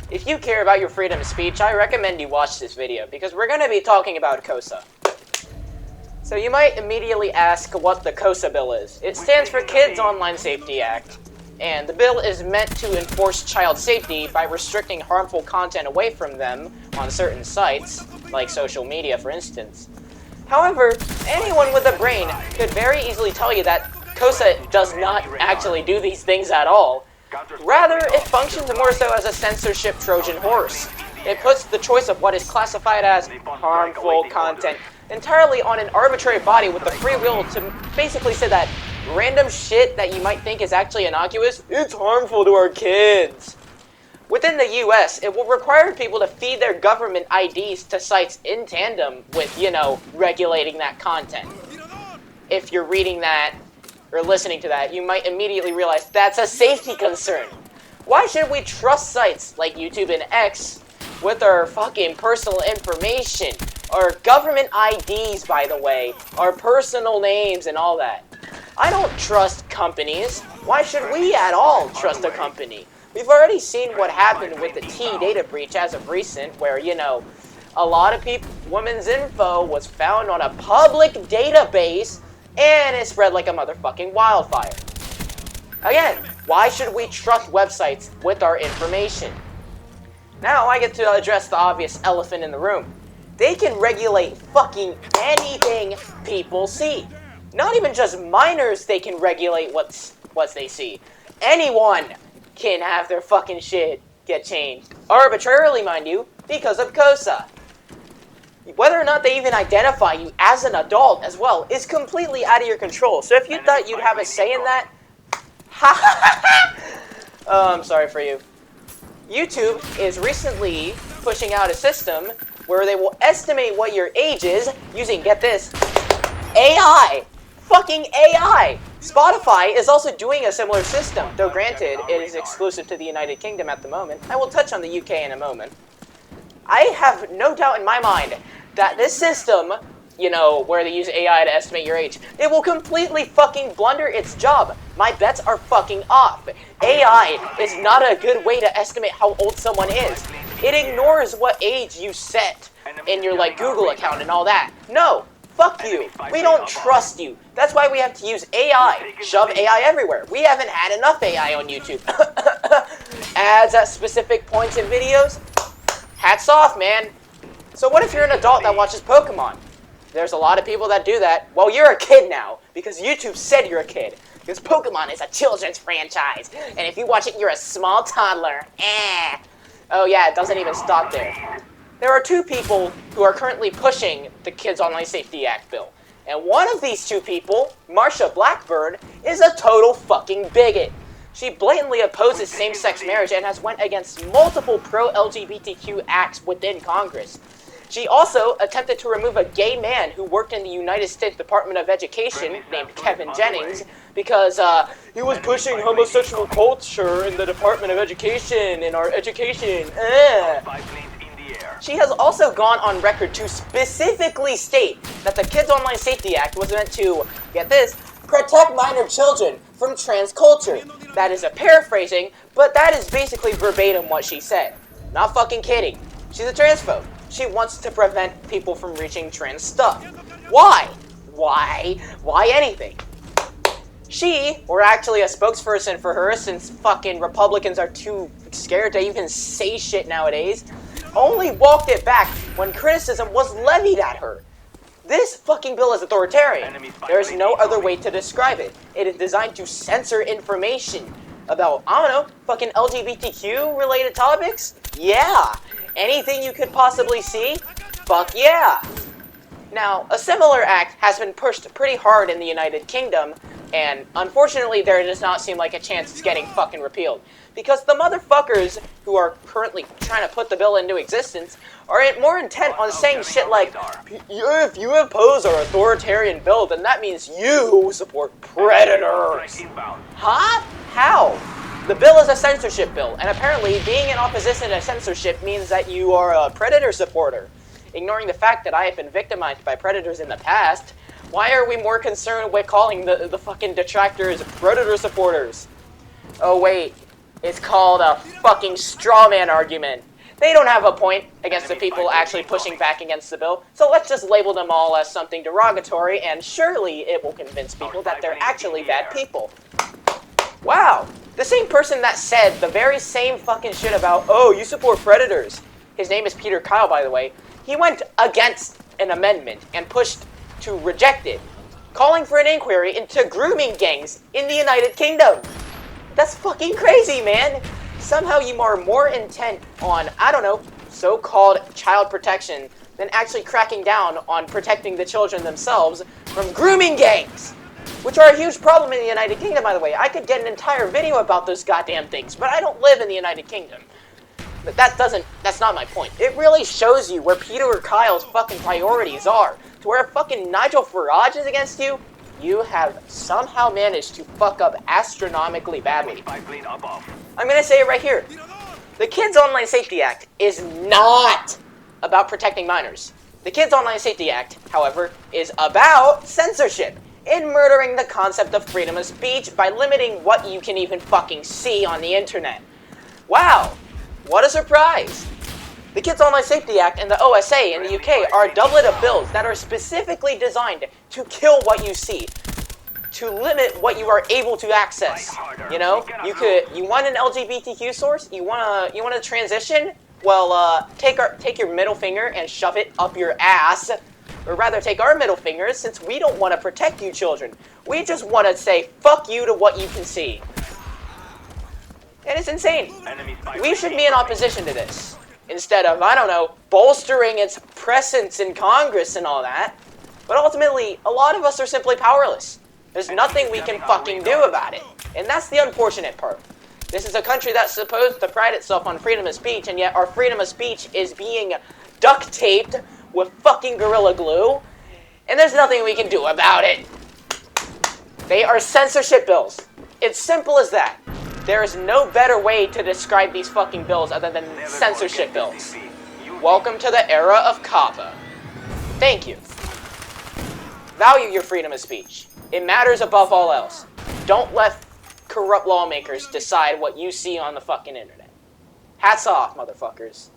If you care about your freedom of speech, I recommend you watch this video, because we're going to be talking about KOSA. So you might immediately ask what the KOSA bill is. It stands for Kids Online Safety Act, and the bill is meant to enforce child safety by restricting harmful content away from them on certain sites, like social media for instance. However, anyone with a brain could very easily tell you that KOSA does not actually do these things at all. Rather, it functions more so as a censorship Trojan horse. It puts the choice of what is classified as harmful content entirely on an arbitrary body with the free will to basically say that random shit that you might think is actually innocuous, it's harmful to our kids. Within the US, it will require people to feed their government IDs to sites in tandem with, regulating that content. If you're reading that or listening to that, you might immediately realize that's a safety concern. Why should we trust sites like YouTube and X with our fucking personal information? Our government IDs, by the way, our personal names and all that. I don't trust companies. Why should we at all trust a company? We've already seen what happened with the T data breach as of recent, where, a lot of women's info was found on a public database and it spread like a motherfucking wildfire. Again, why should we trust websites with our information? Now I get to address the obvious elephant in the room. They can regulate fucking anything people see. Not even just minors they can regulate what they see. Anyone can have their fucking shit get changed. Arbitrarily, mind you, because of KOSA. Whether or not they even identify you as an adult as well is completely out of your control. So if you thought you'd have a say in that, I'm sorry for you. YouTube is recently pushing out a system where they will estimate what your age is using, get this, AI. Fucking AI! Spotify is also doing a similar system, though granted, it is exclusive to the United Kingdom at the moment. I will touch on the UK in a moment. I have no doubt in my mind that this system, where they use AI to estimate your age, it will completely fucking blunder its job. My bets are fucking off. AI is not a good way to estimate how old someone is. It ignores what age you set in your, Google account and all that. No, fuck you. We don't trust you. That's why we have to use AI. Shove AI everywhere. We haven't had enough AI on YouTube. Ads at specific points in videos? Hats off, man. So what if you're an adult that watches Pokemon? There's a lot of people that do that. Well, you're a kid now, because YouTube said you're a kid. Because Pokemon is a children's franchise, and if you watch it, you're a small toddler. Oh yeah, it doesn't even stop there. There are two people who are currently pushing the Kids Online Safety Act bill. And one of these two people, Marsha Blackburn, is a total fucking bigot. She blatantly opposes same-sex marriage and has went against multiple pro-LGBTQ acts within Congress. She also attempted to remove a gay man who worked in the United States Department of Education, named Kevin Jennings, because he was pushing homosexual culture in the Department of Education, in our education. She has also gone on record to specifically state that the Kids Online Safety Act was meant to, get this, protect minor children from trans culture. That is a paraphrasing, but that is basically verbatim what she said. Not fucking kidding. She's a transphobe. She wants to prevent people from reaching trans stuff. Why? Why anything? She, or actually a spokesperson for her, since fucking Republicans are too scared to even say shit nowadays, only walked it back when criticism was levied at her. This fucking bill is authoritarian. There is no other way to describe it. It is designed to censor information about, fucking LGBTQ related topics? Yeah. Anything you could possibly see? Fuck yeah. Now, a similar act has been pushed pretty hard in the United Kingdom, and unfortunately there does not seem like a chance it's getting fucking repealed. Because the motherfuckers who are currently trying to put the bill into existence are more intent on saying shit like, if you oppose our authoritarian bill, then that means you support predators. Huh? How? The bill is a censorship bill, and apparently being in opposition to censorship means that you are a predator supporter. Ignoring the fact that I have been victimized by predators in the past, why are we more concerned with calling the fucking detractors predator supporters? Oh wait, is called a fucking straw man argument. They don't have a point against the people actually pushing back against the bill, so let's just label them all as something derogatory, and surely it will convince people that they're actually bad people. Wow, the same person that said the very same fucking shit about, oh, you support predators. His name is Peter Kyle, by the way. He went against an amendment and pushed to reject it, calling for an inquiry into grooming gangs in the United Kingdom. That's fucking crazy, man. Somehow you are more intent on, I don't know, so-called child protection than actually cracking down on protecting the children themselves from grooming gangs, which are a huge problem in the United Kingdom, by the way. I could get an entire video about those goddamn things, but I don't live in the United Kingdom. But that's not my point. It really shows you where Peter Kyle's fucking priorities are. To where fucking Nigel Farage is against you, you have somehow managed to fuck up astronomically badly. I'm gonna say it right here. The Kids Online Safety Act is not about protecting minors. The Kids Online Safety Act, however, is about censorship and murdering the concept of freedom of speech by limiting what you can even fucking see on the internet. Wow, what a surprise! The Kids Online Safety Act and the OSA in the UK are a doublet of bills that are specifically designed to kill what you see, to limit what you are able to access. You know, you want an LGBTQ source? You want to transition? Well, take your middle finger and shove it up your ass. Or rather, take our middle fingers, since we don't want to protect you children. We just want to say, fuck you to what you can see. And it's insane. We should be in opposition to this, instead of, I don't know, bolstering its presence in Congress and all that. But ultimately, a lot of us are simply powerless. There's nothing we can fucking do about it. And that's the unfortunate part. This is a country that's supposed to pride itself on freedom of speech, and yet our freedom of speech is being duct taped with fucking Gorilla Glue, and there's nothing we can do about it. They are censorship bills. It's simple as that. There is no better way to describe these fucking bills other than censorship bills. Welcome to the era of COPPA. Thank you. Value your freedom of speech. It matters above all else. Don't let corrupt lawmakers decide what you see on the fucking internet. Hats off, motherfuckers.